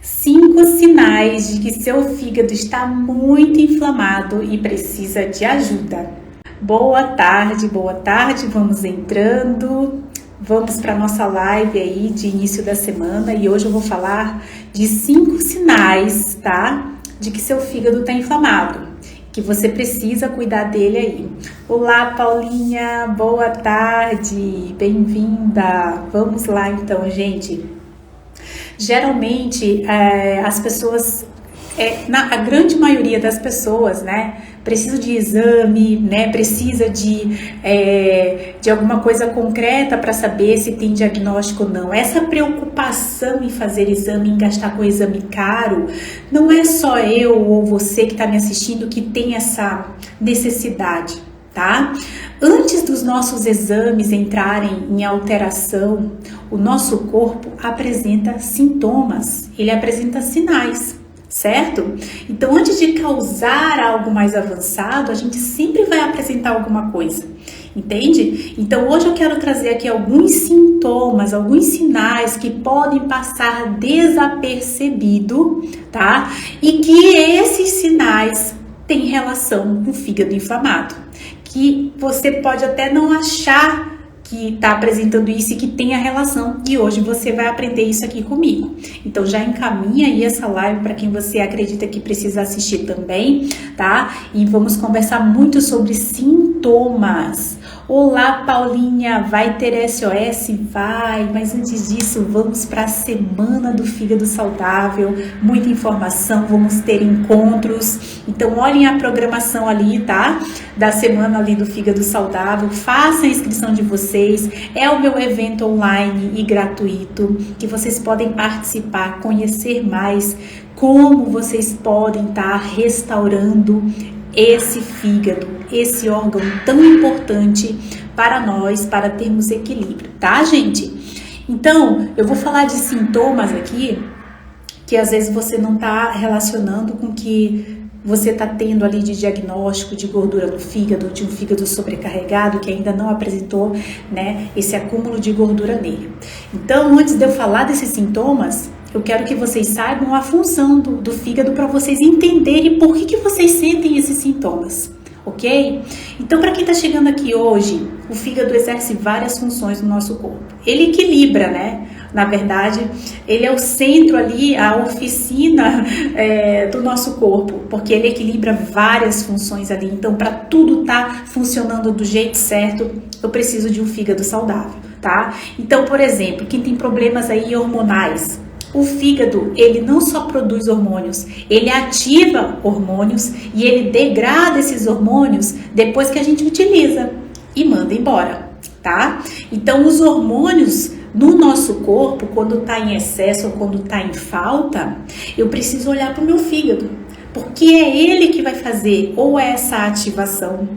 5 sinais de que seu fígado está muito inflamado e precisa de ajuda. Boa tarde, vamos entrando. Vamos para nossa live aí de início da semana e hoje eu vou falar de 5 sinais, tá? De que seu fígado está inflamado, que você precisa cuidar dele aí. Olá, Paulinha, boa tarde, bem-vinda. Vamos lá então, gente. Geralmente, as pessoas, a grande maioria das pessoas, né, precisa de exame, né, precisa de alguma coisa concreta para saber se tem diagnóstico ou não. Essa preocupação em fazer exame, em gastar com exame caro, não é só eu ou você que está me assistindo que tem essa necessidade, tá? Antes dos nossos exames entrarem em alteração, o nosso corpo apresenta sintomas, ele apresenta sinais, certo? Então, antes de causar algo mais avançado, a gente sempre vai apresentar alguma coisa, entende? Então, hoje eu quero trazer aqui alguns sintomas, alguns sinais que podem passar desapercebido, tá? E que esses sinais têm relação com o fígado inflamado, que você pode até não achar que está apresentando isso e que tem a relação, e hoje você vai aprender isso aqui comigo. Então já encaminha aí essa live para quem você acredita que precisa assistir também, tá? E vamos conversar muito sobre sintomas. Olá, Paulinha, vai ter SOS? Vai, mas antes disso, vamos para a Semana do Fígado Saudável, muita informação, vamos ter encontros, então olhem a programação ali, tá? Da Semana ali do Fígado Saudável, façam a inscrição de vocês, é o meu evento online e gratuito, que vocês podem participar, conhecer mais como vocês podem estar restaurando esse fígado, esse órgão tão importante para nós, para termos equilíbrio, tá, gente? Então, eu vou falar de sintomas aqui, que às vezes você não tá relacionando com que você tá tendo ali de diagnóstico de gordura no fígado, de um fígado sobrecarregado, que ainda não apresentou, né, esse acúmulo de gordura nele. Então, antes de eu falar desses sintomas, eu quero que vocês saibam a função do fígado para vocês entenderem por que vocês sentem esses sintomas, ok? Então, para quem está chegando aqui hoje, o fígado exerce várias funções no nosso corpo. Ele equilibra, né? Na verdade, ele é o centro ali, a oficina do nosso corpo, porque ele equilibra várias funções ali. Então, para tudo estar funcionando do jeito certo, eu preciso de um fígado saudável, tá? Então, por exemplo, quem tem problemas aí hormonais, o fígado, ele não só produz hormônios, ele ativa hormônios e ele degrada esses hormônios depois que a gente utiliza e manda embora, tá? Então, os hormônios no nosso corpo, quando tá em excesso ou quando tá em falta, eu preciso olhar para o meu fígado, porque é ele que vai fazer ou essa ativação,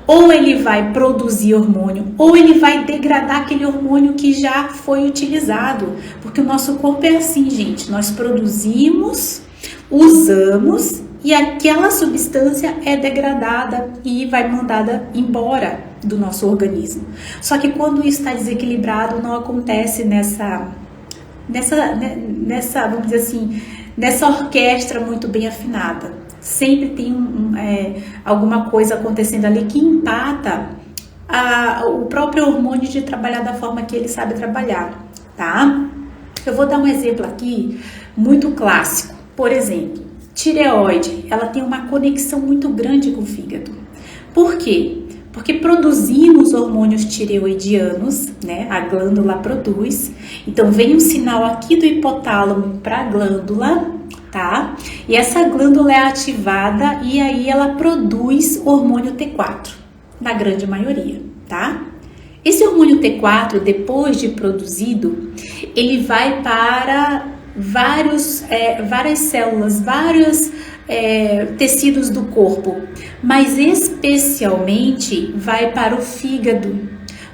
ou ele vai produzir hormônio, ou ele vai degradar aquele hormônio que já foi utilizado. Porque o nosso corpo é assim, gente. Nós produzimos, usamos e aquela substância é degradada e vai mandada embora do nosso organismo. Só que quando isso está desequilibrado, não acontece nessa, vamos dizer assim, nessa orquestra muito bem afinada. Sempre tem alguma coisa acontecendo ali que empata o próprio hormônio de trabalhar da forma que ele sabe trabalhar, tá? Eu vou dar um exemplo aqui muito clássico. Por exemplo, tireoide, ela tem uma conexão muito grande com o fígado. Por quê? Porque produzimos hormônios tireoidianos, né? A glândula produz. Então, vem um sinal aqui do hipotálamo para a glândula, tá? E essa glândula é ativada e aí ela produz hormônio T4, na grande maioria, tá? Esse hormônio T4, depois de produzido, ele vai para várias células, vários tecidos do corpo, mas especialmente vai para o fígado.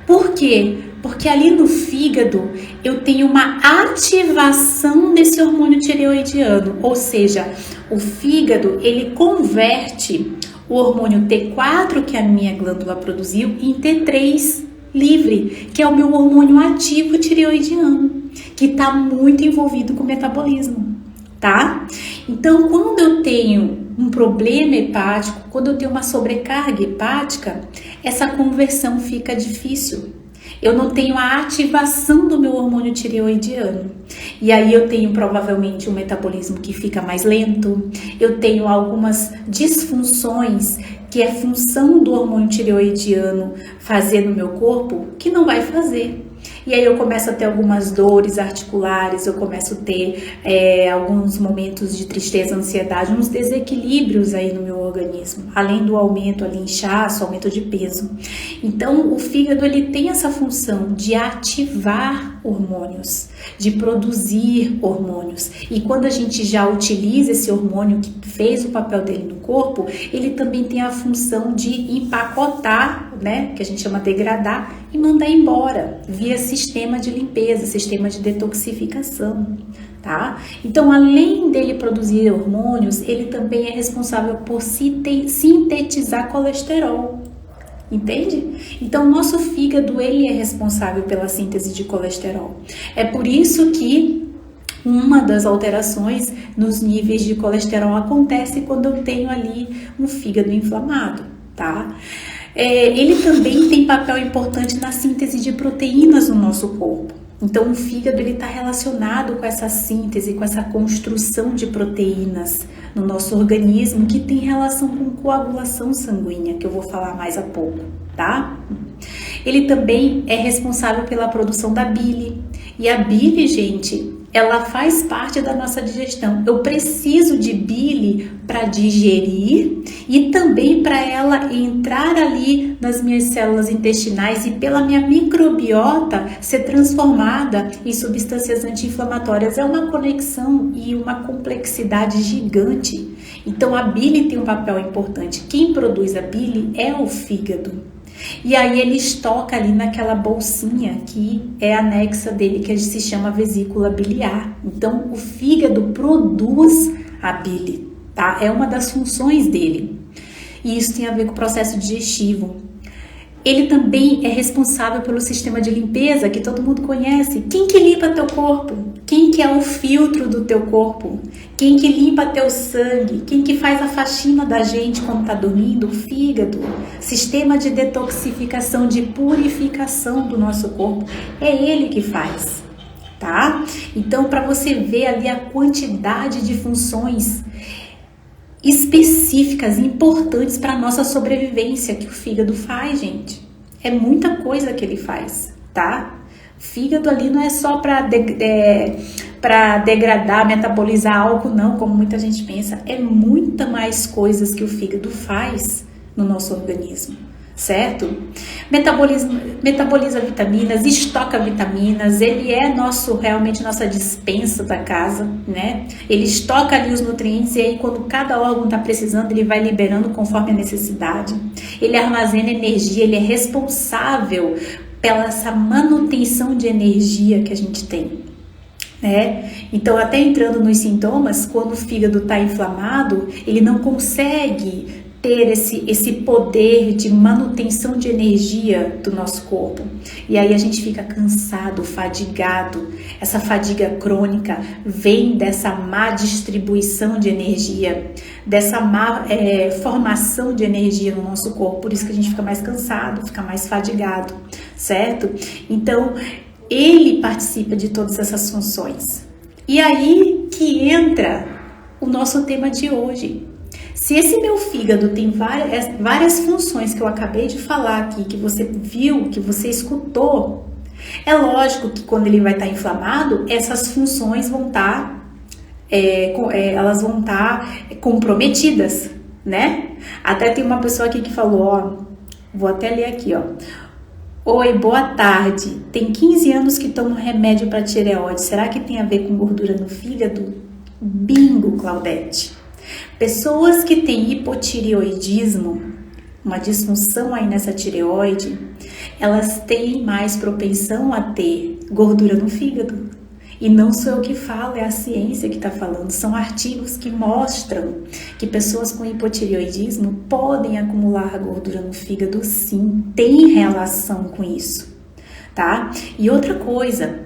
Por quê? Porque ali no fígado eu tenho uma ativação desse hormônio tireoidiano, ou seja, o fígado ele converte o hormônio T4 que a minha glândula produziu em T3 livre, que é o meu hormônio ativo tireoidiano, que está muito envolvido com o metabolismo. tá? Então, quando eu tenho um problema hepático, quando eu tenho uma sobrecarga hepática, essa conversão fica difícil. Eu não tenho a ativação do meu hormônio tireoidiano. E aí eu tenho provavelmente um metabolismo que fica mais lento, eu tenho algumas disfunções que é função do hormônio tireoidiano fazer no meu corpo, que não vai fazer. E aí eu começo a ter algumas dores articulares, eu começo a ter alguns momentos de tristeza, ansiedade, uns desequilíbrios aí no meu organismo, além do aumento ali, inchaço, aumento de peso. Então o fígado ele tem essa função de ativar hormônios, de produzir hormônios. E quando a gente já utiliza esse hormônio que fez o papel dele no corpo, ele também tem a função de empacotar, né, que a gente chama de degradar, e mandar embora via sistema de limpeza, sistema de detoxificação, tá? Então, além dele produzir hormônios, ele também é responsável por sintetizar colesterol. Entende? Então, nosso fígado ele é responsável pela síntese de colesterol. É por isso que uma das alterações nos níveis de colesterol acontece quando eu tenho ali um fígado inflamado, tá? Ele também tem papel importante na síntese de proteínas no nosso corpo. Então, o fígado ele está relacionado com essa síntese, com essa construção de proteínas no nosso organismo, que tem relação com coagulação sanguínea, que eu vou falar mais a pouco, tá? Ele também é responsável pela produção da bile. E a bile, gente, ela faz parte da nossa digestão. Eu preciso de bile para digerir e também para ela entrar ali nas minhas células intestinais e pela minha microbiota ser transformada em substâncias anti-inflamatórias. É uma conexão e uma complexidade gigante. Então a bile tem um papel importante. Quem produz a bile é o fígado. E aí ele estoca ali naquela bolsinha que é anexa dele, que se chama vesícula biliar. Então o fígado produz a bile, tá? É uma das funções dele. E isso tem a ver com o processo digestivo. Ele também é responsável pelo sistema de limpeza que todo mundo conhece. Quem que limpa teu corpo? Quem que é o filtro do teu corpo? Quem que limpa teu sangue? Quem que faz a faxina da gente quando tá dormindo? O fígado. Sistema de detoxificação, de purificação do nosso corpo. É ele que faz, tá? Então, para você ver ali a quantidade de funções específicas, importantes para a nossa sobrevivência que o fígado faz, gente. É muita coisa que ele faz, tá? Fígado ali não é só para degradar, metabolizar álcool, não, como muita gente pensa. É muita mais coisas que o fígado faz no nosso organismo, certo? Metaboliza vitaminas, estoca vitaminas, ele é realmente nossa dispensa da casa, né? Ele estoca ali os nutrientes e aí quando cada órgão está precisando, ele vai liberando conforme a necessidade. Ele armazena energia, ele é responsável pela essa manutenção de energia que a gente tem, né? Então, até entrando nos sintomas, quando o fígado está inflamado, ele não consegue ter esse poder de manutenção de energia do nosso corpo. E aí a gente fica cansado, fadigado. Essa fadiga crônica vem dessa má distribuição de energia, dessa má formação de energia no nosso corpo. Por isso que a gente fica mais cansado, fica mais fadigado, certo? Então, ele participa de todas essas funções. E aí que entra o nosso tema de hoje. Se esse meu fígado tem várias funções que eu acabei de falar aqui, que você viu, que você escutou, é lógico que quando ele vai estar inflamado, essas funções vão estar, elas vão estar comprometidas, né? Até tem uma pessoa aqui que falou, ó, vou até ler aqui, ó. Oi, boa tarde. Tem 15 anos que tomo remédio para tireoide. Será que tem a ver com gordura no fígado? Bingo, Claudete. Pessoas que têm hipotireoidismo, uma disfunção aí nessa tireoide, elas têm mais propensão a ter gordura no fígado. E não sou eu que falo, é a ciência que está falando. São artigos que mostram que pessoas com hipotireoidismo podem acumular gordura no fígado, sim, tem relação com isso, tá? E outra coisa,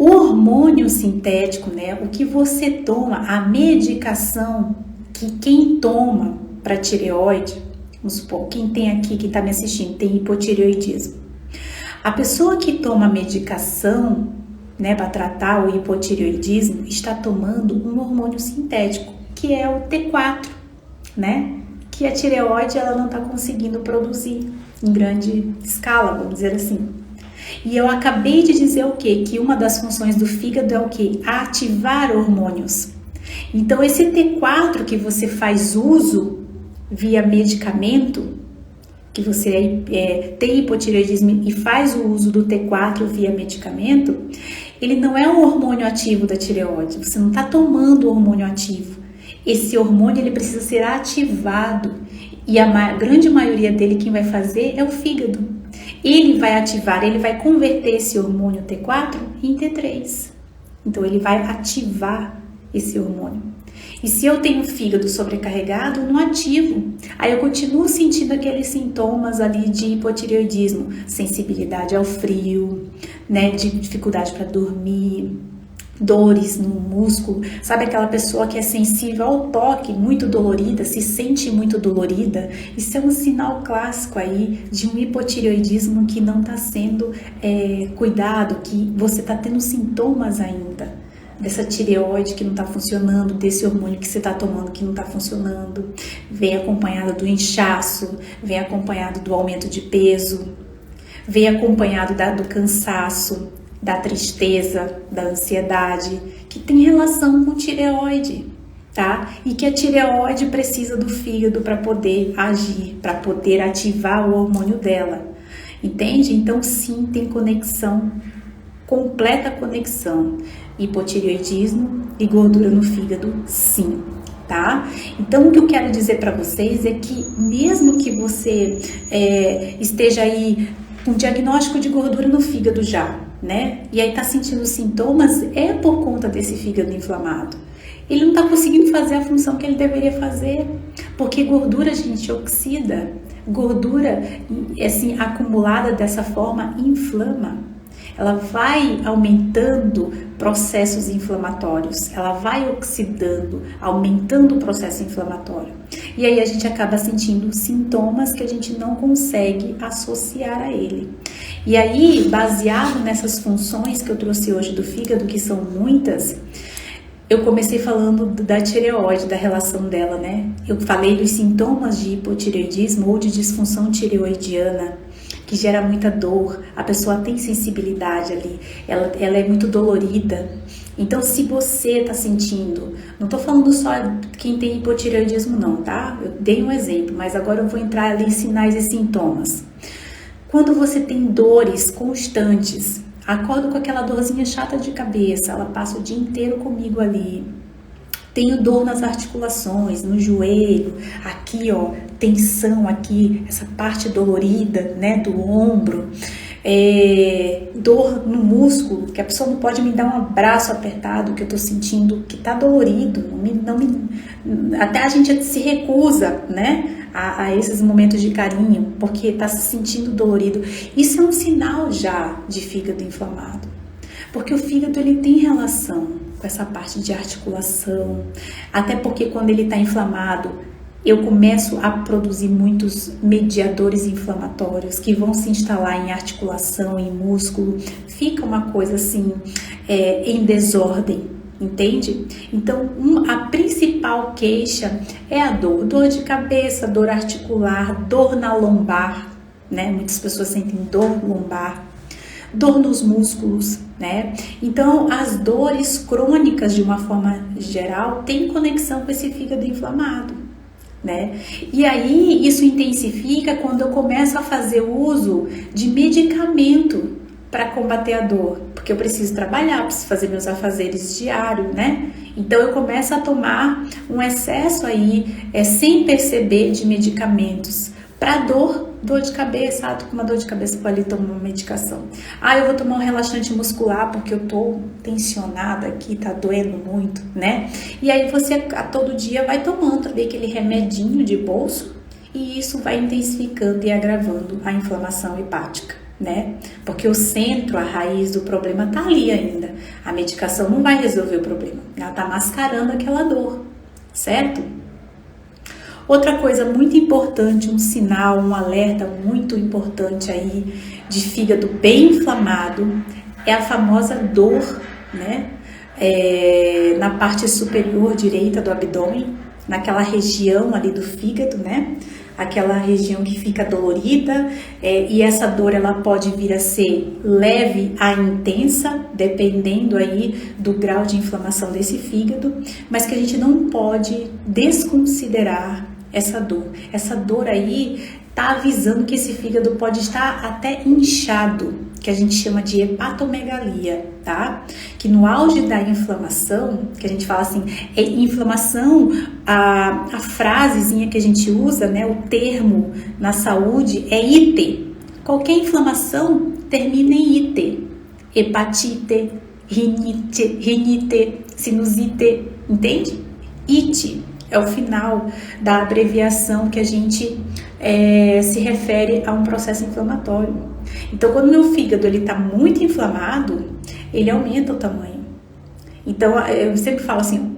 O hormônio sintético, né, o que você toma, a medicação que quem toma para tireoide, vamos supor, quem tem aqui, que está me assistindo, tem hipotireoidismo. A pessoa que toma medicação, né, para tratar o hipotireoidismo, está tomando um hormônio sintético, que é o T4, né, que a tireoide ela não está conseguindo produzir em grande escala, vamos dizer assim. E eu acabei de dizer o quê? Que uma das funções do fígado é o quê? Ativar hormônios. Então, esse T4 que você faz uso via medicamento, que você tem hipotireoidismo e faz o uso do T4 via medicamento, ele não é um hormônio ativo da tireoide, você não está tomando o hormônio ativo. Esse hormônio ele precisa ser ativado e a grande maioria dele quem vai fazer é o fígado. Ele vai ativar, ele vai converter esse hormônio T4 em T3. Então ele vai ativar esse hormônio. E se eu tenho o fígado sobrecarregado, eu não ativo. Aí eu continuo sentindo aqueles sintomas ali de hipotireoidismo, sensibilidade ao frio, né, de dificuldade para dormir, dores no músculo. Sabe aquela pessoa que é sensível ao toque, muito dolorida, se sente muito dolorida? Isso é um sinal clássico aí de um hipotireoidismo que não está sendo cuidado, que você está tendo sintomas ainda dessa tireoide que não está funcionando, desse hormônio que você está tomando que não está funcionando. Vem acompanhado do inchaço, vem acompanhado do aumento de peso, vem acompanhado do cansaço, da tristeza, da ansiedade, que tem relação com tireoide, tá? E que a tireoide precisa do fígado para poder agir, para poder ativar o hormônio dela, entende? Então sim, tem conexão, completa conexão, hipotireoidismo e gordura no fígado, sim, tá? Então o que eu quero dizer para vocês é que mesmo que você esteja aí com diagnóstico de gordura no fígado já, né? E aí tá sentindo sintomas, é por conta desse fígado inflamado. Ele não tá conseguindo fazer a função que ele deveria fazer, porque gordura, a gente, oxida. Gordura, assim, acumulada dessa forma, inflama. Ela vai aumentando processos inflamatórios, ela vai oxidando, aumentando o processo inflamatório. E aí a gente acaba sentindo sintomas que a gente não consegue associar a ele. E aí, baseado nessas funções que eu trouxe hoje do fígado, que são muitas, eu comecei falando da tireoide, da relação dela, né? Eu falei dos sintomas de hipotireoidismo ou de disfunção tireoidiana, que gera muita dor, a pessoa tem sensibilidade ali, ela é muito dolorida. Então, se você está sentindo, não estou falando só quem tem hipotireoidismo não, tá? Eu dei um exemplo, mas agora eu vou entrar ali em sinais e sintomas. Quando você tem dores constantes, acordo com aquela dorzinha chata de cabeça, ela passa o dia inteiro comigo ali. Tenho dor nas articulações, no joelho, aqui ó, tensão aqui, essa parte dolorida, né, do ombro, dor no músculo, que a pessoa não pode me dar um abraço apertado, que eu tô sentindo que tá dolorido, até a gente se recusa, né, a esses momentos de carinho, porque tá se sentindo dolorido. Isso é um sinal já de fígado inflamado, porque o fígado ele tem relação com essa parte de articulação, até porque quando ele está inflamado, eu começo a produzir muitos mediadores inflamatórios que vão se instalar em articulação, em músculo, fica uma coisa assim, em desordem, entende? Então, a principal queixa é a dor de cabeça, dor articular, dor na lombar, né? Muitas pessoas sentem dor lombar, dor nos músculos, né? Então, as dores crônicas, de uma forma geral, têm conexão com esse fígado inflamado, né? E aí, isso intensifica quando eu começo a fazer uso de medicamento para combater a dor, porque eu preciso trabalhar, preciso fazer meus afazeres diários, né? Então, eu começo a tomar um excesso aí, sem perceber, de medicamentos para dor de cabeça, tô com uma dor de cabeça, vou ali tomar uma medicação. Eu vou tomar um relaxante muscular porque eu tô tensionada aqui, tá doendo muito, né? E aí você a todo dia vai tomando ali aquele remedinho de bolso e isso vai intensificando e agravando a inflamação hepática, né? Porque o centro, a raiz do problema tá ali ainda. A medicação não vai resolver o problema, ela tá mascarando aquela dor, certo? Outra coisa muito importante, um sinal, um alerta muito importante aí de fígado bem inflamado é a famosa dor, né? Na parte superior direita do abdômen, naquela região ali do fígado, né? Aquela região que fica dolorida, e essa dor ela pode vir a ser leve a intensa, dependendo aí do grau de inflamação desse fígado, mas que a gente não pode desconsiderar essa dor. Essa dor aí tá avisando que esse fígado pode estar até inchado, que a gente chama de hepatomegalia, tá? Que no auge da inflamação, que a gente fala assim, inflamação, a frasezinha que a gente usa, né, o termo na saúde é ite. Qualquer inflamação termina em ite. Hepatite, rinite, sinusite, entende? Ite é o final da abreviação que a gente se refere a um processo inflamatório. Então, quando o meu fígado está muito inflamado, ele aumenta o tamanho. Então, eu sempre falo assim,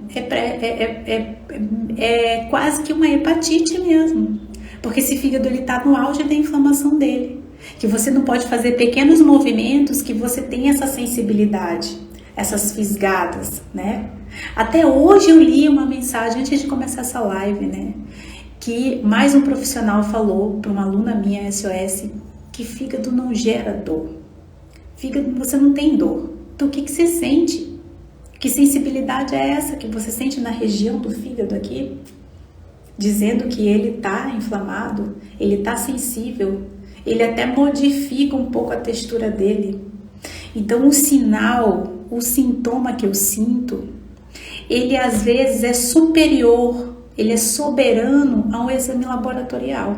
é quase que uma hepatite mesmo. Porque esse fígado está no auge da inflamação dele. Que você não pode fazer pequenos movimentos que você tem essa sensibilidade, essas fisgadas, né? Até hoje eu li uma mensagem antes de começar essa live, né? Que mais um profissional falou para uma aluna minha SOS que fígado não gera dor. Fígado, você não tem dor. Então o que você sente? Que sensibilidade é essa que você sente na região do fígado aqui? Dizendo que ele está inflamado, ele está sensível, ele até modifica um pouco a textura dele. Então o sinal, o sintoma que eu sinto, ele às vezes é superior, ele é soberano a um exame laboratorial.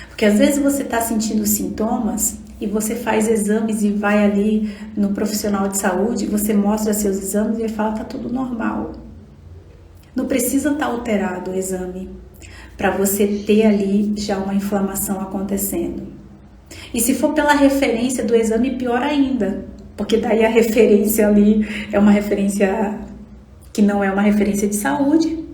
Porque às vezes você está sentindo sintomas e você faz exames e vai ali no profissional de saúde, você mostra seus exames e ele fala que está tudo normal. Não precisa estar alterado o exame para você ter ali já uma inflamação acontecendo. E se for pela referência do exame, pior ainda, porque daí a referência ali é uma referência que não é uma referência de saúde,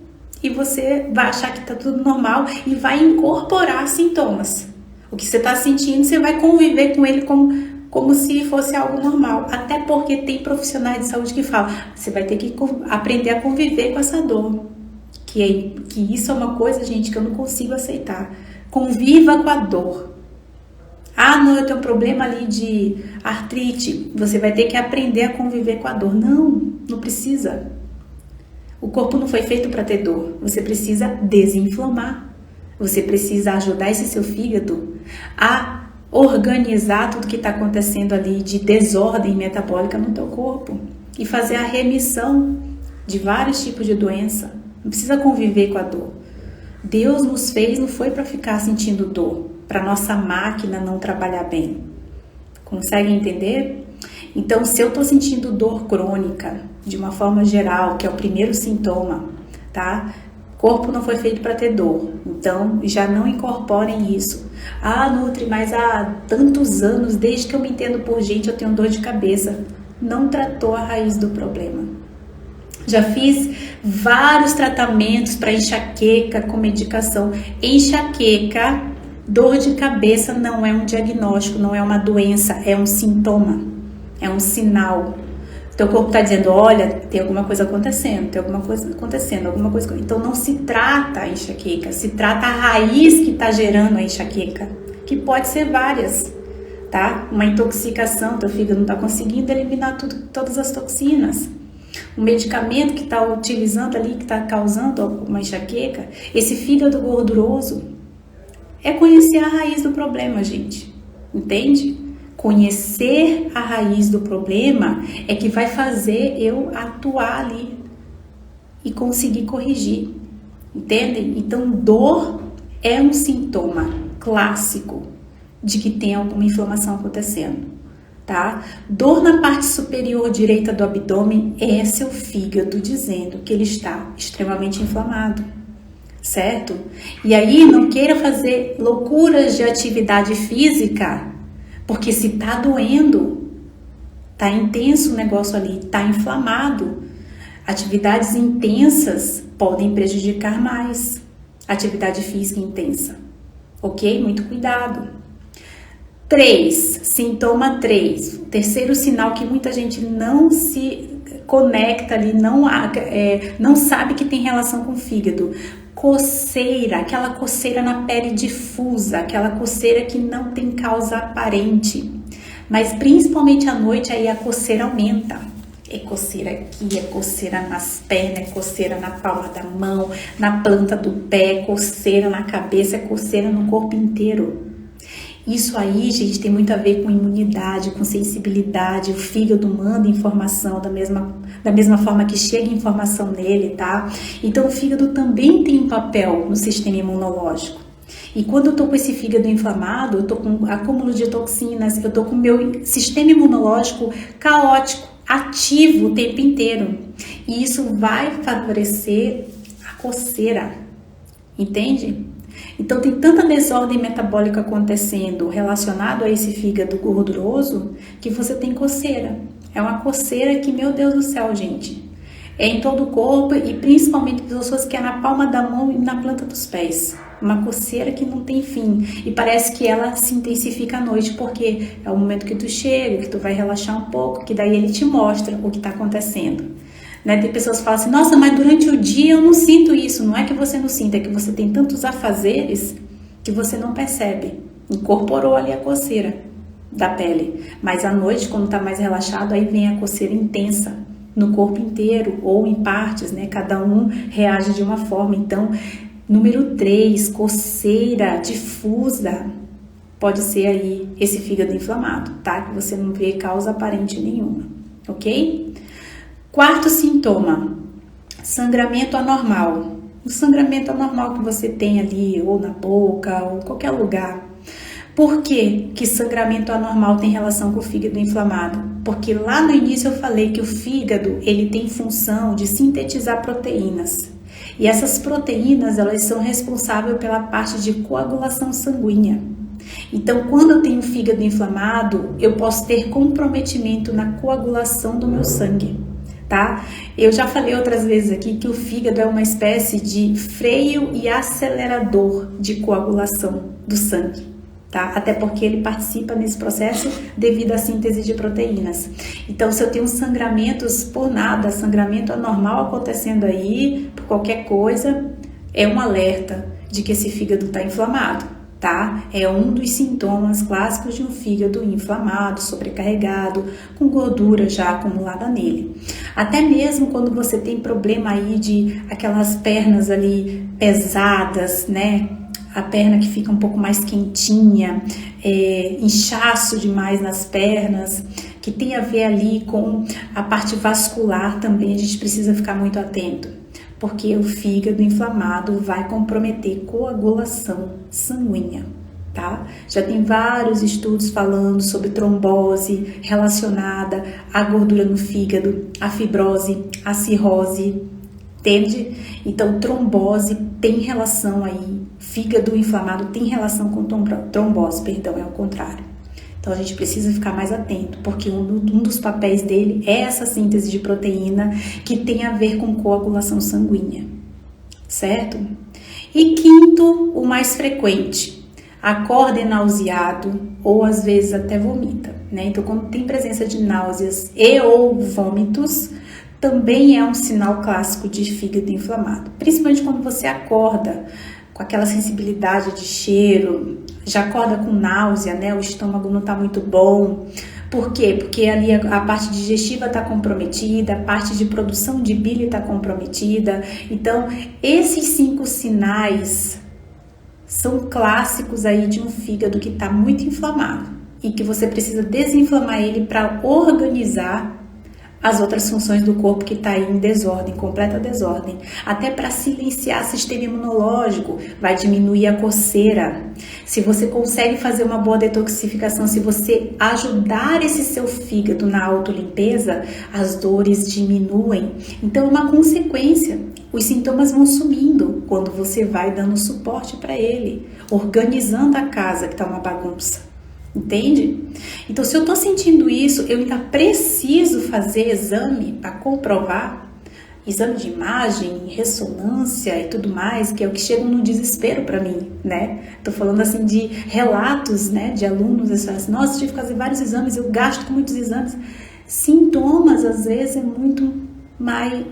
e você vai achar que está tudo normal e vai incorporar sintomas. O que você está sentindo, você vai conviver com ele como se fosse algo normal. Até porque tem profissionais de saúde que falam, você vai ter que aprender a conviver com essa dor. Que isso é uma coisa, gente, que eu não consigo aceitar. Conviva com a dor. Ah, não, eu tenho um problema ali de artrite. Você vai ter que aprender a conviver com a dor. Não precisa. O corpo não foi feito para ter dor. Você precisa desinflamar. Você precisa ajudar esse seu fígado a organizar tudo que está acontecendo ali de desordem metabólica no teu corpo e fazer a remissão de vários tipos de doença. Não precisa conviver com a dor. Deus nos fez, não foi para ficar sentindo dor, para nossa máquina não trabalhar bem. Consegue entender? Então, se eu estou sentindo dor crônica, de uma forma geral, que é o primeiro sintoma, tá? O corpo não foi feito para ter dor, então já não incorporem isso. Ah, Nutri, mas há tantos anos, desde que eu me entendo por gente, eu tenho dor de cabeça. Não tratou a raiz do problema. Já fiz vários tratamentos para enxaqueca com medicação. Enxaqueca, dor de cabeça não é um diagnóstico, não é uma doença, é um sintoma, é um sinal. Teu corpo está dizendo, olha, tem alguma coisa acontecendo, alguma coisa. Então não se trata a enxaqueca, se trata a raiz que está gerando a enxaqueca, que pode ser várias, tá? Uma intoxicação, teu fígado não está conseguindo eliminar todas as toxinas. O medicamento que está utilizando ali, que está causando uma enxaqueca, esse fígado gorduroso, é conhecer a raiz do problema, gente, entende? Conhecer a raiz do problema é que vai fazer eu atuar ali e conseguir corrigir, entendem? Então, dor é um sintoma clássico de que tem alguma inflamação acontecendo, tá? Dor na parte superior direita do abdômen é seu fígado dizendo que ele está extremamente inflamado, certo? E aí, não queira fazer loucuras de atividade física Porque se tá doendo, tá intenso o negócio ali, tá inflamado, atividades intensas podem prejudicar mais. Atividade física intensa, ok? Muito cuidado. 3, sintoma 3, o terceiro sinal que muita gente não se conecta ali, não sabe que tem relação com o fígado. Coceira, aquela coceira na pele difusa, aquela coceira que não tem causa aparente, mas principalmente à noite aí a coceira aumenta. É coceira aqui, é coceira nas pernas, é coceira na palma da mão, na planta do pé, coceira na cabeça, é coceira no corpo inteiro. Isso aí, gente, tem muito a ver com imunidade, com sensibilidade. O fígado manda informação da mesma forma que chega informação nele, tá? Então, o fígado também tem um papel no sistema imunológico. E quando eu tô com esse fígado inflamado, eu tô com acúmulo de toxinas, eu tô com o meu sistema imunológico caótico, ativo o tempo inteiro. E isso vai favorecer a coceira, entende? Então tem tanta desordem metabólica acontecendo relacionado a esse fígado gorduroso que você tem coceira. É uma coceira que, meu Deus do céu, gente, é em todo o corpo e principalmente pessoas que é na palma da mão e na planta dos pés. Uma coceira que não tem fim e parece que ela se intensifica à noite porque é o momento que tu chega, que tu vai relaxar um pouco, que daí ele te mostra o que está acontecendo. Né? Tem pessoas que falam assim, nossa, mas durante o dia eu não sinto isso. Não é que você não sinta, é que você tem tantos afazeres que você não percebe. Incorporou ali a coceira da pele. Mas à noite, quando está mais relaxado, aí vem a coceira intensa no corpo inteiro ou em partes, né? Cada um reage de uma forma. Então, número 3, coceira difusa. Pode ser aí esse fígado inflamado, tá? Que você não vê causa aparente nenhuma, ok? 4º sintoma, sangramento anormal. O sangramento anormal que você tem ali, ou na boca, ou em qualquer lugar. Por que sangramento anormal tem relação com o fígado inflamado? Porque lá no início eu falei que o fígado, ele tem função de sintetizar proteínas. E essas proteínas, elas são responsáveis pela parte de coagulação sanguínea. Então, quando eu tenho o fígado inflamado, eu posso ter comprometimento na coagulação do meu sangue. Tá? Eu já falei outras vezes aqui que o fígado é uma espécie de freio e acelerador de coagulação do sangue, tá? Até porque ele participa nesse processo devido à síntese de proteínas. Então, se eu tenho sangramentos por nada, sangramento anormal acontecendo aí, por qualquer coisa, é um alerta de que esse fígado está inflamado. Tá? É um dos sintomas clássicos de um fígado inflamado, sobrecarregado, com gordura já acumulada nele. Até mesmo quando você tem problema aí de aquelas pernas ali pesadas, né? A perna que fica um pouco mais quentinha, inchaço demais nas pernas, que tem a ver ali com a parte vascular também, a gente precisa ficar muito atento. Porque o fígado inflamado vai comprometer coagulação sanguínea, tá? Já tem vários estudos falando sobre trombose relacionada à gordura no fígado, à fibrose, à cirrose, entende? Então, trombose tem relação aí, fígado inflamado tem relação com trombose, perdão, é o contrário. Então, a gente precisa ficar mais atento, porque um dos papéis dele é essa síntese de proteína que tem a ver com coagulação sanguínea, certo? E 5º, o mais frequente, acorda nauseado ou às vezes até vomita, né? Então, quando tem presença de náuseas e ou vômitos, também é um sinal clássico de fígado inflamado, principalmente quando você acorda com aquela sensibilidade de cheiro, já acorda com náusea, né? O estômago não está muito bom. Por quê? Porque ali a parte digestiva está comprometida, a parte de produção de bile está comprometida. Então, esses 5 sinais são clássicos aí de um fígado que está muito inflamado e que você precisa desinflamar ele para organizar as outras funções do corpo que está aí em desordem, completa desordem. Até para silenciar o sistema imunológico, vai diminuir a coceira. Se você consegue fazer uma boa detoxificação, se você ajudar esse seu fígado na autolimpeza, as dores diminuem. Então é uma consequência. Os sintomas vão sumindo quando você vai dando suporte para ele, organizando a casa que está uma bagunça. Entende? Então, se eu estou sentindo isso, eu ainda preciso fazer exame para comprovar, exame de imagem, ressonância e tudo mais, que é o que chega no desespero para mim, né? Tô falando assim de relatos, né, de alunos, assim, nossa, tive que fazer vários exames, eu gasto com muitos exames. Sintomas, às vezes, é muito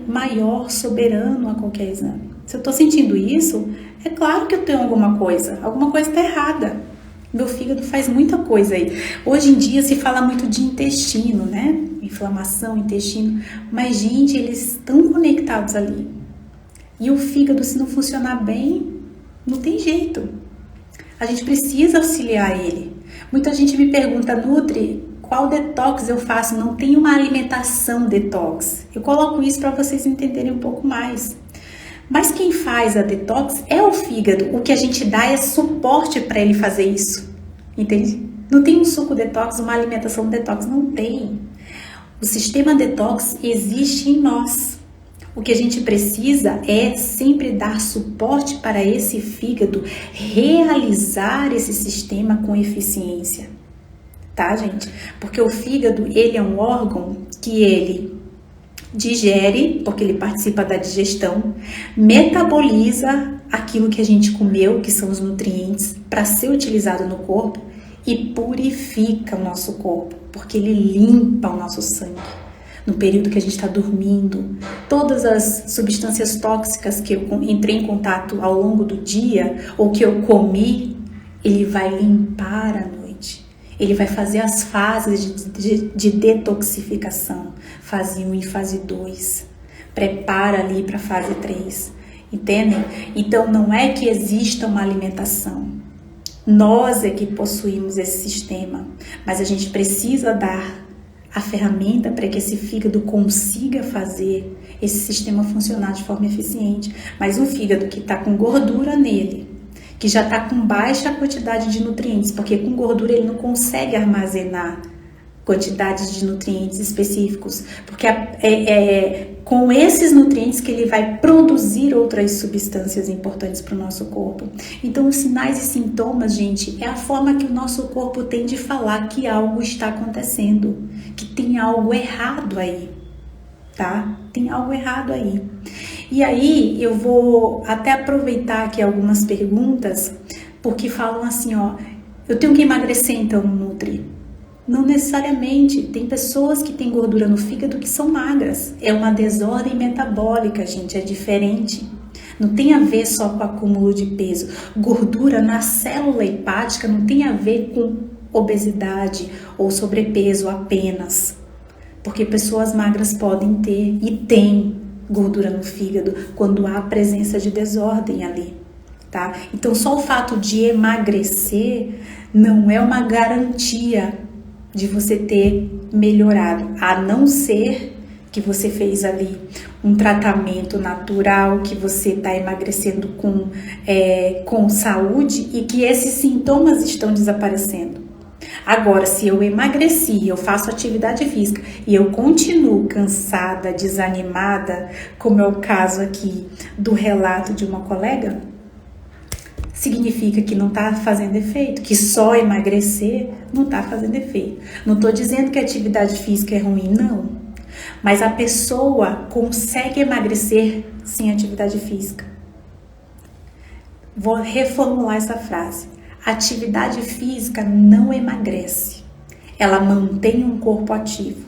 maior, soberano a qualquer exame. Se eu tô sentindo isso, é claro que eu tenho alguma coisa está errada. Meu fígado faz muita coisa aí. Hoje em dia se fala muito de intestino, né? Inflamação, intestino. Mas, gente, eles estão conectados ali. E o fígado, se não funcionar bem, não tem jeito. A gente precisa auxiliar ele. Muita gente me pergunta, Nutri, qual detox eu faço? Não tem uma alimentação detox. Eu coloco isso para vocês entenderem um pouco mais. Mas quem faz a detox é o fígado. O que a gente dá é suporte para ele fazer isso. Entende? Não tem um suco detox, uma alimentação detox. Não tem. O sistema detox existe em nós. O que a gente precisa é sempre dar suporte para esse fígado realizar esse sistema com eficiência. Tá, gente? Porque o fígado, ele é um órgão que ele digere, porque ele participa da digestão, metaboliza aquilo que a gente comeu, que são os nutrientes, para ser utilizado no corpo e purifica o nosso corpo, porque ele limpa o nosso sangue. No período que a gente está dormindo, todas as substâncias tóxicas que eu entrei em contato ao longo do dia, ou que eu comi, ele vai limpar a noite. Ele vai fazer as fases de detoxificação, fase 1 e fase 2. Prepara ali para a fase 3. Entendem? Então não é que exista uma alimentação. Nós é que possuímos esse sistema, mas a gente precisa dar a ferramenta para que esse fígado consiga fazer esse sistema funcionar de forma eficiente. Mas um fígado que está com gordura nele, que já está com baixa quantidade de nutrientes, porque com gordura ele não consegue armazenar quantidades de nutrientes específicos, porque é com esses nutrientes que ele vai produzir outras substâncias importantes para o nosso corpo. Então, os sinais e sintomas, gente, é a forma que o nosso corpo tem de falar que algo está acontecendo, que tem algo errado aí, tá? Tem algo errado aí. E aí, eu vou até aproveitar aqui algumas perguntas, porque falam assim, ó, eu tenho que emagrecer então, Nutri? Não necessariamente, tem pessoas que têm gordura no fígado que são magras, é uma desordem metabólica, gente, é diferente. Não tem a ver só com acúmulo de peso. Gordura na célula hepática não tem a ver com obesidade ou sobrepeso apenas, porque pessoas magras podem ter e têm gordura no fígado quando há presença de desordem ali, tá? Então só o fato de emagrecer não é uma garantia de você ter melhorado, a não ser que você fez ali um tratamento natural, que você está emagrecendo com saúde e que esses sintomas estão desaparecendo. Agora, se eu emagreci, eu faço atividade física e eu continuo cansada, desanimada, como é o caso aqui do relato de uma colega, significa que não está fazendo efeito, que só emagrecer não está fazendo efeito. Não estou dizendo que a atividade física é ruim, não. Mas a pessoa consegue emagrecer sem atividade física. Vou reformular essa frase. Atividade física não emagrece, ela mantém um corpo ativo.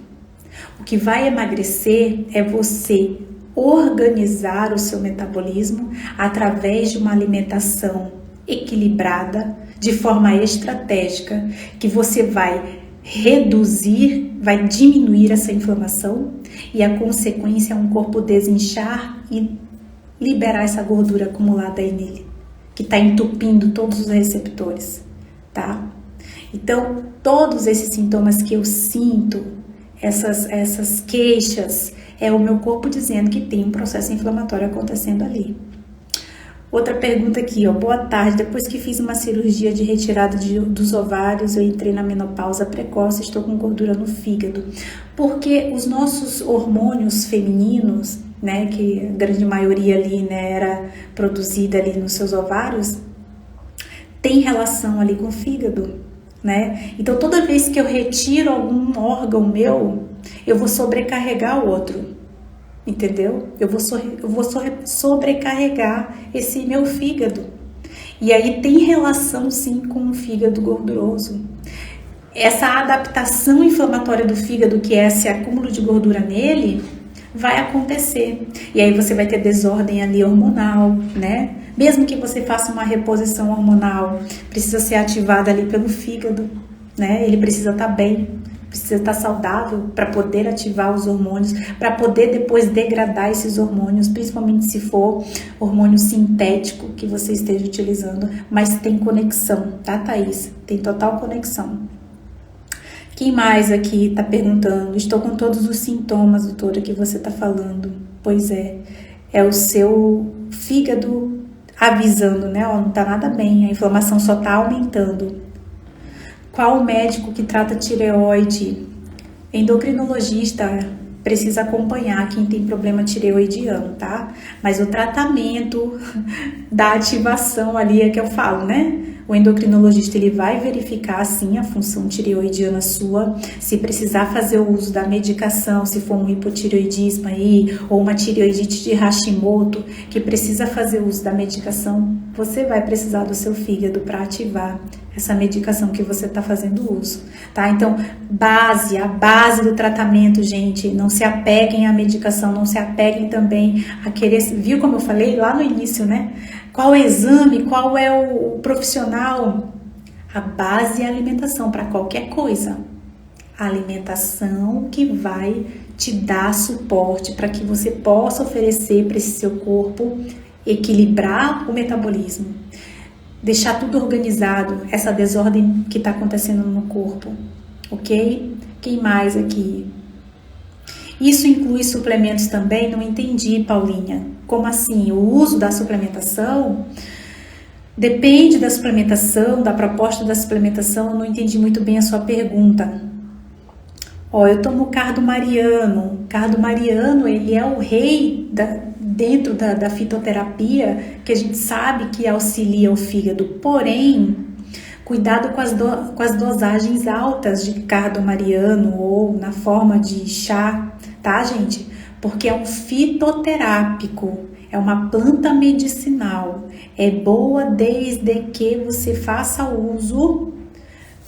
O que vai emagrecer é você organizar o seu metabolismo através de uma alimentação equilibrada, de forma estratégica, que você vai reduzir, vai diminuir essa inflamação e a consequência é um corpo desinchar e liberar essa gordura acumulada aí nele, que está entupindo todos os receptores, tá? Então, todos esses sintomas que eu sinto, essas queixas, é o meu corpo dizendo que tem um processo inflamatório acontecendo ali. Outra pergunta aqui, ó. Boa tarde. Depois que fiz uma cirurgia de retirada dos ovários, eu entrei na menopausa precoce, estou com gordura no fígado. Porque os nossos hormônios femininos, né, que a grande maioria ali, né, era produzida ali nos seus ovários, tem relação ali com o fígado. né? Então toda vez que eu retiro algum órgão meu, eu vou sobrecarregar o outro, entendeu? Eu vou sobrecarregar esse meu fígado. E aí tem relação sim com o fígado gorduroso. Essa adaptação inflamatória do fígado, que é esse acúmulo de gordura nele, vai acontecer. E aí você vai ter desordem ali hormonal, né? Mesmo que você faça uma reposição hormonal, precisa ser ativada ali pelo fígado, né? Ele precisa estar bem, precisa estar saudável para poder ativar os hormônios, para poder depois degradar esses hormônios, principalmente se for hormônio sintético que você esteja utilizando, mas tem conexão, tá, Thaís? Tem total conexão. Quem mais aqui está perguntando? Estou com todos os sintomas, doutora, que você está falando. Pois é o seu fígado avisando, né? Ó, não está nada bem, a inflamação só está aumentando. Qual o médico que trata tireoide? Endocrinologista precisa acompanhar quem tem problema tireoidiano, tá? Mas o tratamento da ativação ali é que eu falo, né? O endocrinologista ele vai verificar sim a função tireoidiana sua, se precisar fazer o uso da medicação, se for um hipotireoidismo aí, ou uma tireoidite de Hashimoto, que precisa fazer o uso da medicação, você vai precisar do seu fígado para ativar essa medicação que você está fazendo uso, tá? Então, a base do tratamento, gente, não se apeguem à medicação, não se apeguem também a querer, viu como eu falei lá no início, né? Qual é o exame, qual é o profissional? A base é a alimentação para qualquer coisa. A alimentação que vai te dar suporte para que você possa oferecer para esse seu corpo equilibrar o metabolismo. Deixar tudo organizado, essa desordem que está acontecendo no corpo, ok? Quem mais aqui? Isso inclui suplementos também? Não entendi, Paulinha. Como assim? O uso da suplementação? Depende da suplementação, da proposta da suplementação. Eu não entendi muito bem a sua pergunta. Ó, eu tomo cardo mariano. Cardo mariano, ele é o rei dentro da fitoterapia, que a gente sabe que auxilia o fígado. Porém, cuidado com as dosagens altas de cardo mariano ou na forma de chá, tá, gente? Porque é um fitoterápico, é uma planta medicinal. É boa desde que você faça uso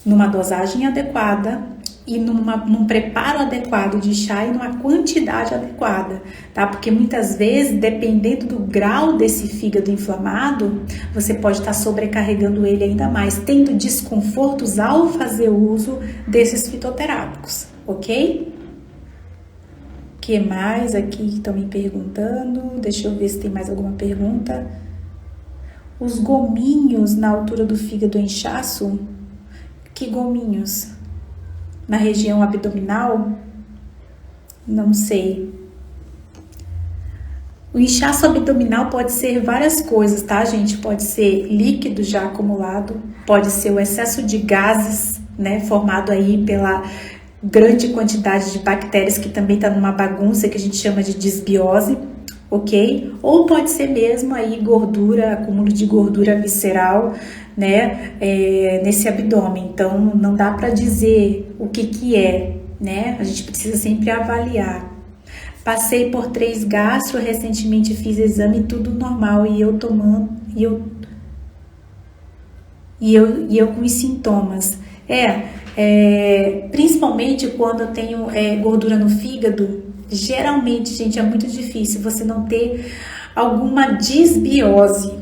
numa dosagem adequada e num preparo adequado de chá e numa quantidade adequada, tá? Porque muitas vezes, dependendo do grau desse fígado inflamado, você pode estar sobrecarregando ele ainda mais, tendo desconfortos ao fazer uso desses fitoterápicos, ok? O que mais aqui que estão me perguntando? Deixa eu ver se tem mais alguma pergunta. Os gominhos na altura do fígado é inchaço? Que gominhos? Na região abdominal? Não sei. O inchaço abdominal pode ser várias coisas, tá, gente? Pode ser líquido já acumulado, pode ser o excesso de gases, né, formado aí pela grande quantidade de bactérias que também tá numa bagunça que a gente chama de disbiose, ok? Ou pode ser mesmo aí gordura, acúmulo de gordura visceral, né, nesse abdômen. Então não dá para dizer o que é, né? A gente precisa sempre avaliar. Passei por 3 gastro, recentemente fiz exame, tudo normal e eu tomando e eu com os sintomas. Principalmente quando eu tenho gordura no fígado, geralmente, gente, é muito difícil você não ter alguma disbiose,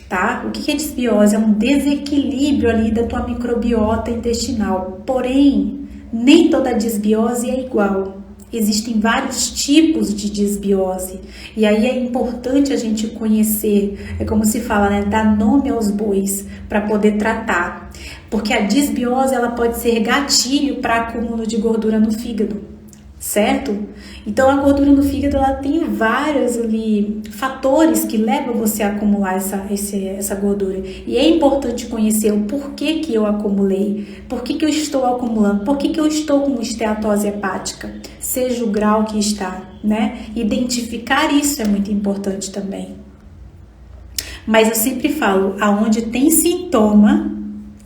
tá? O que é disbiose? É um desequilíbrio ali da tua microbiota intestinal. Porém, nem toda disbiose é igual. Existem vários tipos de disbiose. E aí é importante a gente conhecer, é como se fala, né? Dar nome aos bois para poder tratar. Porque a disbiose, ela pode ser gatilho para acúmulo de gordura no fígado, certo? Então a gordura no fígado, ela tem vários ali fatores que levam você a acumular essa gordura. E é importante conhecer o porquê que eu acumulei, por que eu estou acumulando, por que eu estou com esteatose hepática, seja o grau que está, né? Identificar isso é muito importante também. Mas eu sempre falo, aonde tem sintoma,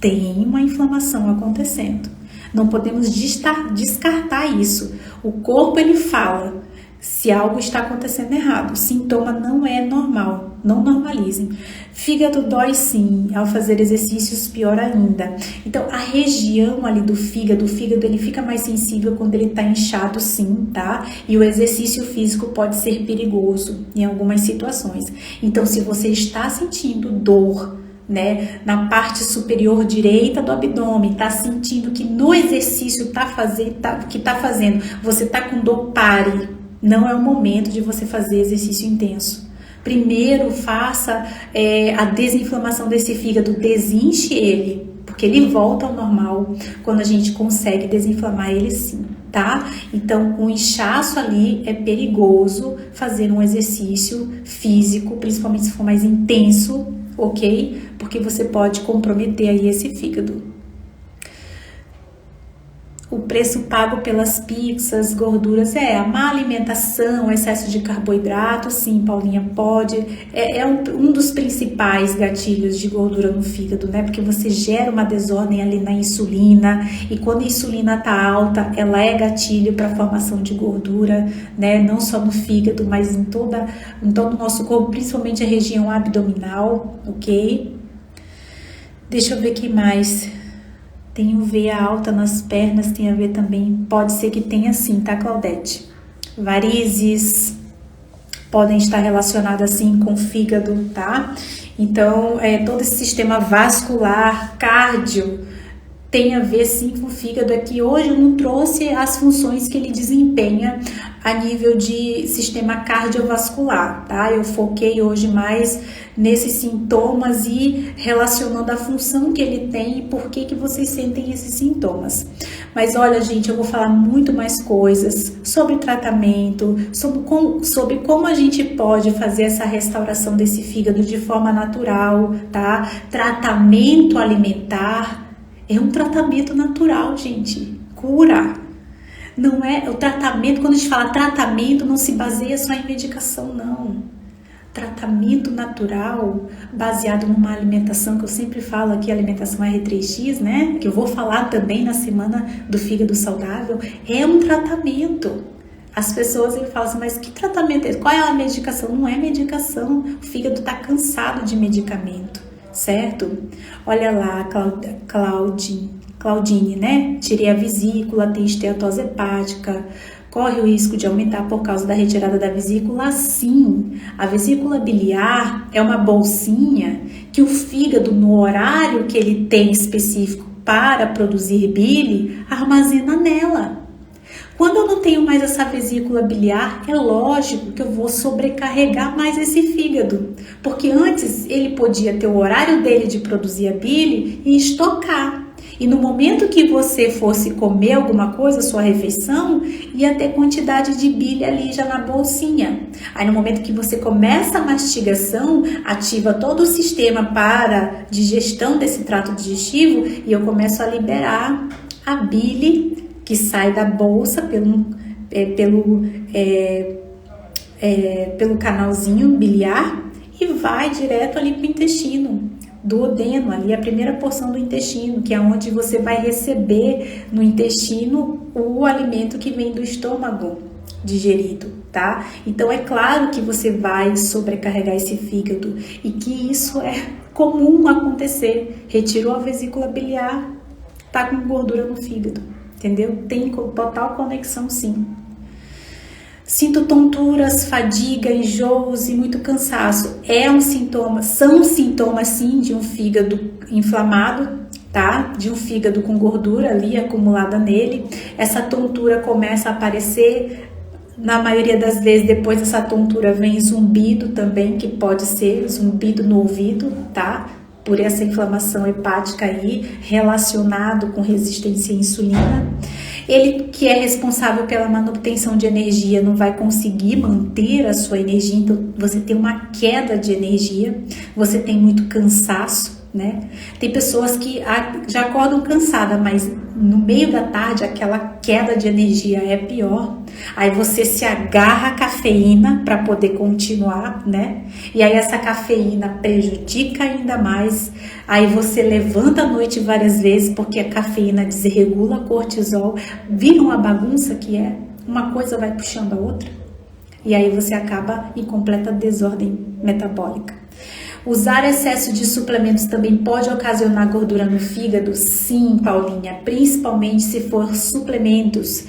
tem uma inflamação acontecendo. Não podemos descartar isso. O corpo, ele fala se algo está acontecendo errado. O sintoma não é normal, não normalizem. Fígado dói sim, ao fazer exercícios pior ainda. Então a região ali do fígado, o fígado ele fica mais sensível quando ele está inchado sim, tá? E o exercício físico pode ser perigoso em algumas situações. Então se você está sentindo dor, né, na parte superior direita do abdômen, tá sentindo que no exercício que tá fazendo, você tá com dor, pare. Não é o momento de você fazer exercício intenso. Primeiro faça a desinflamação desse fígado, desinche ele, porque ele volta ao normal quando a gente consegue desinflamar ele sim, tá? Então, o inchaço ali é perigoso fazer um exercício físico, principalmente se for mais intenso, ok? Porque você pode comprometer aí esse fígado. O preço pago pelas pizzas, gorduras, a má alimentação, excesso de carboidrato, sim, Paulinha, pode. É um dos principais gatilhos de gordura no fígado, né? Porque você gera uma desordem ali na insulina, e quando a insulina tá alta, ela é gatilho para a formação de gordura, né? Não só no fígado, mas em todo o nosso corpo, principalmente a região abdominal, ok? Deixa eu ver o que mais. Tem o veia alta nas pernas, tem a ver também, pode ser que tenha sim, tá, Claudete? Varizes podem estar relacionadas assim com o fígado, tá? Então, todo esse sistema vascular, cardio, tem a ver sim com o fígado. Aqui hoje eu não trouxe as funções que ele desempenha a nível de sistema cardiovascular, tá? Eu foquei hoje mais nesses sintomas e relacionando a função que ele tem e por que vocês sentem esses sintomas. Mas olha, gente, eu vou falar muito mais coisas sobre tratamento, sobre como a gente pode fazer essa restauração desse fígado de forma natural, tá? Tratamento alimentar é um tratamento natural, gente. Cura. Não é o tratamento, quando a gente fala tratamento, não se baseia só em medicação, não. Tratamento natural, baseado numa alimentação, que eu sempre falo aqui, a alimentação R3X, né? Que eu vou falar também na semana do fígado saudável, é um tratamento. As pessoas falam assim, mas que tratamento é esse? Qual é a medicação? Não é medicação, o fígado está cansado de medicamento, certo? Olha lá, Claudine, né? Tirei a vesícula, tem esteatose hepática, corre o risco de aumentar por causa da retirada da vesícula? Sim. A vesícula biliar é uma bolsinha que o fígado, no horário que ele tem específico para produzir bile, armazena nela. Quando eu não tenho mais essa vesícula biliar, é lógico que eu vou sobrecarregar mais esse fígado, porque antes ele podia ter o horário dele de produzir a bile e estocar. E no momento que você fosse comer alguma coisa, sua refeição, ia ter quantidade de bile ali já na bolsinha. Aí no momento que você começa a mastigação, ativa todo o sistema para digestão desse trato digestivo e eu começo a liberar a bile que sai da bolsa pelo canalzinho biliar e vai direto ali para o intestino. Duodeno, ali a primeira porção do intestino, que é onde você vai receber no intestino o alimento que vem do estômago digerido, tá? Então é claro que você vai sobrecarregar esse fígado e que isso é comum acontecer. Retirou a vesícula biliar, tá com gordura no fígado, entendeu? Tem total conexão sim. Sinto tonturas, fadiga, enjoos e muito cansaço. São sintomas sim de um fígado inflamado, tá? De um fígado com gordura ali acumulada nele. Essa tontura começa a aparecer, na maioria das vezes depois dessa tontura vem zumbido também, que pode ser zumbido no ouvido, tá? Por essa inflamação hepática aí, relacionado com resistência à insulina. Ele que é responsável pela manutenção de energia não vai conseguir manter a sua energia, então você tem uma queda de energia, você tem muito cansaço, né? Tem pessoas que já acordam cansada, mas no meio da tarde aquela queda de energia é pior. Aí você se agarra à cafeína para poder continuar, né? E aí essa cafeína prejudica ainda mais. Aí você levanta à noite várias vezes porque a cafeína desregula cortisol, vira uma bagunça que é uma coisa vai puxando a outra. E aí você acaba em completa desordem metabólica. Usar excesso de suplementos também pode ocasionar gordura no fígado? Sim, Paulinha, principalmente se for suplementos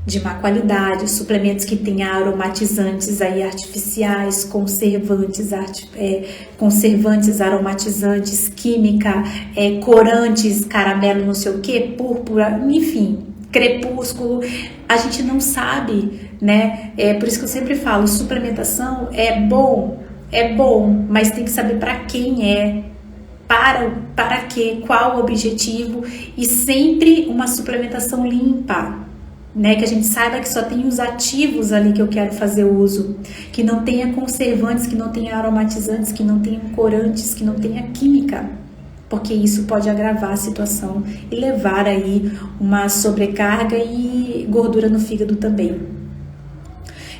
de má qualidade, suplementos que tenham aromatizantes aí artificiais, conservantes, aromatizantes, química, corantes, caramelo, não sei o que, púrpura, enfim, crepúsculo. A gente não sabe, né? Por isso que eu sempre falo, suplementação é bom, mas tem que saber para quem para quê, qual o objetivo, e sempre uma suplementação limpa, né? Que a gente saiba que só tem os ativos ali que eu quero fazer uso, que não tenha conservantes, que não tenha aromatizantes, que não tenha corantes, que não tenha química, porque isso pode agravar a situação e levar aí uma sobrecarga e gordura no fígado também.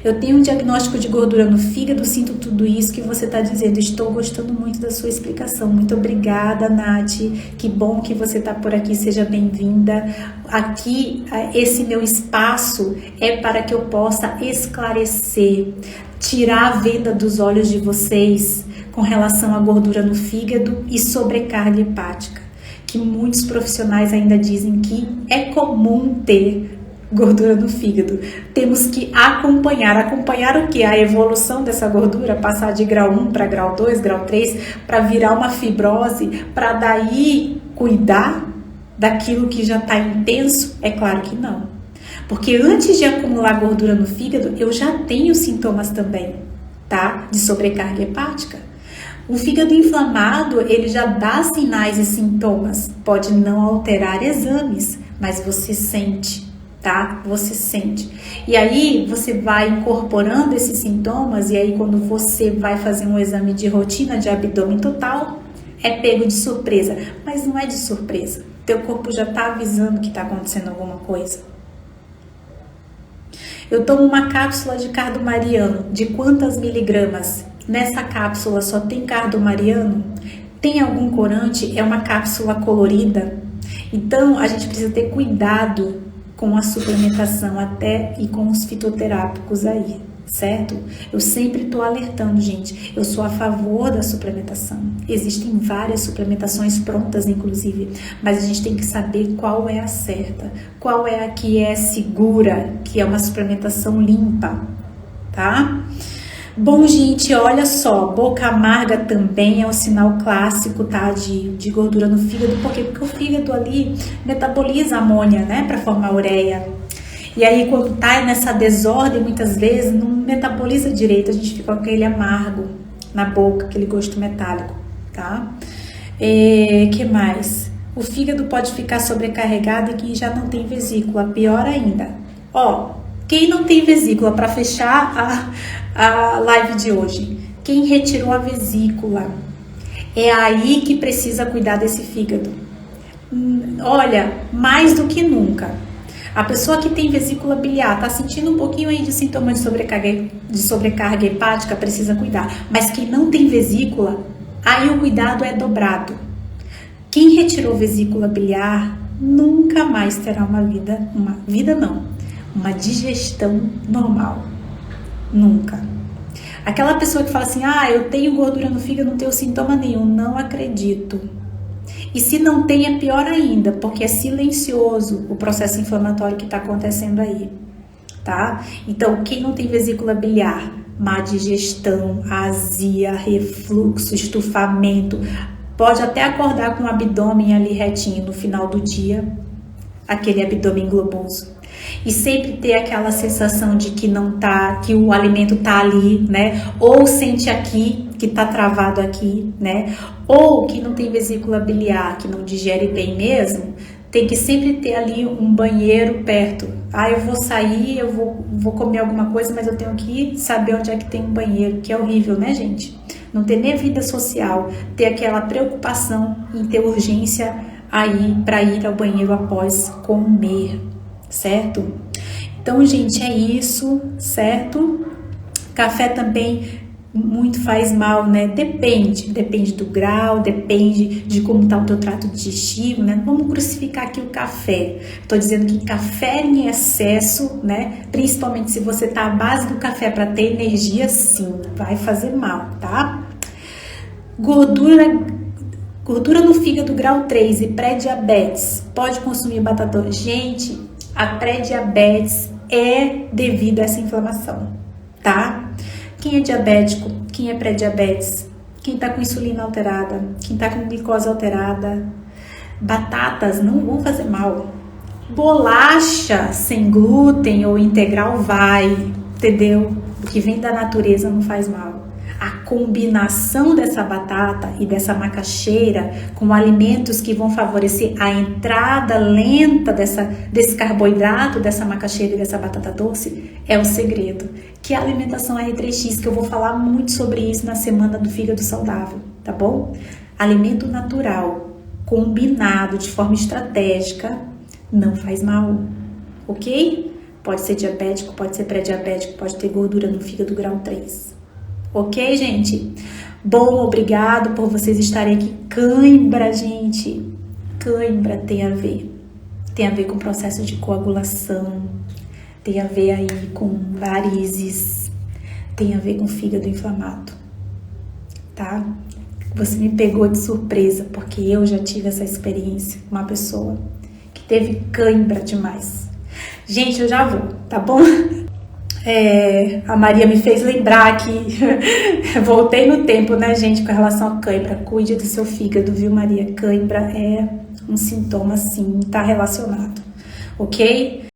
Eu tenho um diagnóstico de gordura no fígado, sinto tudo isso que você está dizendo. Estou gostando muito da sua explicação. Muito obrigada, Nath. Que bom que você está por aqui. Seja bem-vinda. Aqui, esse meu espaço é para que eu possa esclarecer, tirar a venda dos olhos de vocês com relação à gordura no fígado e sobrecarga hepática, que muitos profissionais ainda dizem que é comum ter gordura no fígado. Temos que acompanhar o que? A evolução dessa gordura, passar de grau 1 para grau 2, grau 3, para virar uma fibrose, para daí cuidar daquilo que já está intenso? É claro que não. Porque antes de acumular gordura no fígado, eu já tenho sintomas também, tá? De sobrecarga hepática. O fígado inflamado, ele já dá sinais e sintomas. Pode não alterar exames, mas você sente. Tá? Você sente. E aí você vai incorporando esses sintomas, e aí quando você vai fazer um exame de rotina de abdômen total, é pego de surpresa. Mas não é de surpresa. Teu corpo já está avisando que está acontecendo alguma coisa. Eu tomo uma cápsula de cardomariano. De quantas miligramas? Nessa cápsula só tem cardomariano? Tem algum corante? É uma cápsula colorida? Então a gente precisa ter cuidado com a suplementação até e com os fitoterápicos aí, certo? Eu sempre estou alertando, gente, eu sou a favor da suplementação. Existem várias suplementações prontas, inclusive, mas a gente tem que saber qual é a certa, qual é a que é segura, que é uma suplementação limpa, tá? Bom, gente, olha só, boca amarga também é um sinal clássico, tá, de gordura no fígado. Por quê? Porque o fígado ali metaboliza amônia, né, para formar ureia. E aí, quando tá nessa desordem, muitas vezes não metaboliza direito, a gente fica com aquele amargo na boca, aquele gosto metálico, tá? Que mais? O fígado pode ficar sobrecarregado e quem já não tem vesícula, pior ainda. Ó, quem não tem vesícula, para fechar a live de hoje, quem retirou a vesícula, é aí que precisa cuidar desse fígado. Olha, mais do que nunca, a pessoa que tem vesícula biliar, tá sentindo um pouquinho aí de sintoma de sobrecarga hepática, precisa cuidar. Mas quem não tem vesícula, aí o cuidado é dobrado. Quem retirou vesícula biliar nunca mais terá uma digestão normal. Nunca. Aquela pessoa que fala assim, eu tenho gordura no fígado, não tenho sintoma nenhum, não acredito. E se não tem, é pior ainda, porque é silencioso o processo inflamatório que está acontecendo aí, tá? Então, quem não tem vesícula biliar, má digestão, azia, refluxo, estufamento, pode até acordar com o abdômen ali retinho no final do dia, aquele abdômen globoso. E sempre ter aquela sensação de que não tá, que o alimento tá ali, né? Ou sente aqui, que tá travado aqui, né? Ou que não tem vesícula biliar, que não digere bem mesmo, tem que sempre ter ali um banheiro perto. Eu vou sair, eu vou comer alguma coisa, mas eu tenho que saber onde é que tem um banheiro, que é horrível, né, gente? não ter nem vida social, ter aquela preocupação em ter urgência aí para ir ao banheiro após comer, certo? Então, gente, é isso, certo? Café também muito faz mal, né? Depende do grau, depende de como tá o teu trato digestivo, né? Não vamos crucificar aqui o café. Tô dizendo que café em excesso, né? Principalmente se você tá à base do café para ter energia, sim, vai fazer mal, tá? Gordura no fígado grau 3 e pré-diabetes. Pode consumir batata? Gente, a pré-diabetes é devido a essa inflamação, tá? Quem é diabético, quem é pré-diabetes, quem tá com insulina alterada, quem tá com glicose alterada, batatas não vão fazer mal. Bolacha sem glúten ou integral vai, entendeu? O que vem da natureza não faz mal. A combinação dessa batata e dessa macaxeira com alimentos que vão favorecer a entrada lenta desse carboidrato, dessa macaxeira e dessa batata doce é o segredo. Que é a alimentação R3X, que eu vou falar muito sobre isso na semana do fígado saudável, tá bom? Alimento natural, combinado de forma estratégica, não faz mal, ok? Pode ser diabético, pode ser pré-diabético, pode ter gordura no fígado grau 3. Ok, gente? Bom, obrigado por vocês estarem aqui. Cãibra, gente. Cãibra tem a ver com o processo de coagulação, tem a ver aí com varizes, tem a ver com fígado inflamado, tá? Você me pegou de surpresa, porque eu já tive essa experiência, uma pessoa que teve cãibra demais. Gente, eu já vou, tá bom? A Maria me fez lembrar que voltei no tempo, né, gente, com relação a cãibra. Cuide do seu fígado, viu, Maria? Cãibra é um sintoma, sim, tá relacionado, ok?